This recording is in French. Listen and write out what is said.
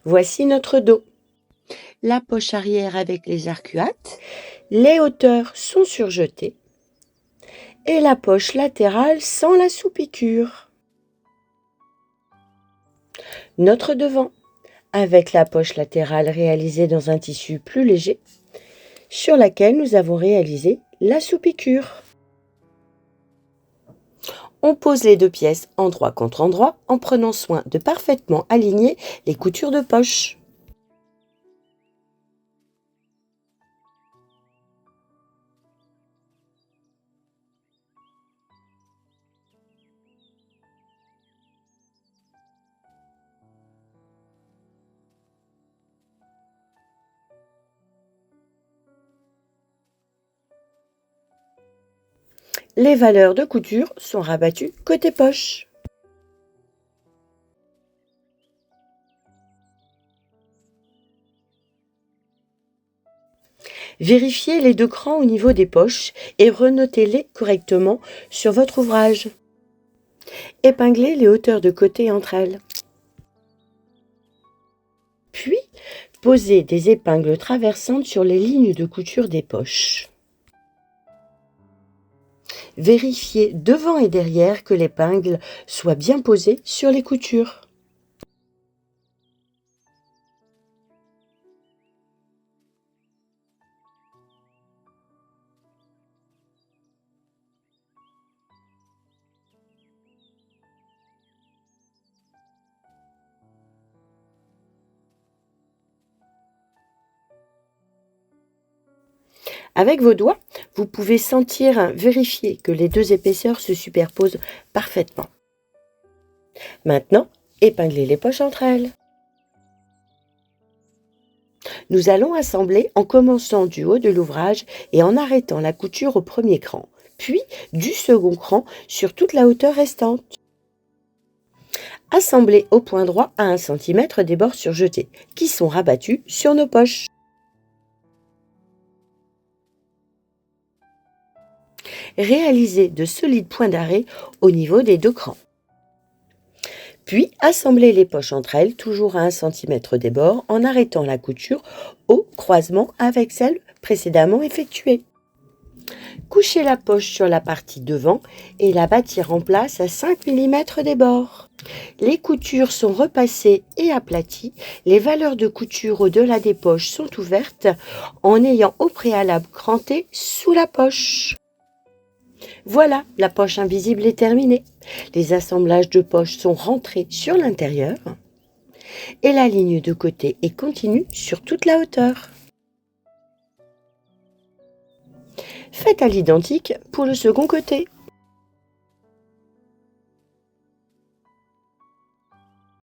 Voici notre dos. La poche arrière avec les arcuates, les hauteurs sont surjetées et la poche latérale sans la sous-piqûre. Notre devant, avec la poche latérale réalisée dans un tissu plus léger, sur laquelle nous avons réalisé la sous-piqûre. On pose les deux pièces endroit contre endroit en prenant soin de parfaitement aligner les coutures de poche. Les valeurs de couture sont rabattues côté poche. Vérifiez les deux crans au niveau des poches et renotez-les correctement sur votre ouvrage. Épinglez les hauteurs de côté entre elles. Puis, posez des épingles traversantes sur les lignes de couture des poches. Vérifiez devant et derrière que l'épingle soit bien posée sur les coutures. Avec vos doigts, vous pouvez vérifier que les deux épaisseurs se superposent parfaitement. Maintenant, épinglez les poches entre elles. Nous allons assembler en commençant du haut de l'ouvrage et en arrêtant la couture au premier cran, puis du second cran sur toute la hauteur restante. Assemblez au point droit à 1 cm des bords surjetés, qui sont rabattus sur nos poches. Réalisez de solides points d'arrêt au niveau des deux crans. Puis, assemblez les poches entre elles, toujours à 1 cm des bords, en arrêtant la couture au croisement avec celle précédemment effectuée. Couchez la poche sur la partie devant et la bâtir en place à 5 mm des bords. Les coutures sont repassées et aplaties. Les valeurs de couture au-delà des poches sont ouvertes en ayant au préalable cranté sous la poche. Voilà, la poche invisible est terminée. Les assemblages de poches sont rentrés sur l'intérieur et la ligne de côté est continue sur toute la hauteur. Faites à l'identique pour le second côté.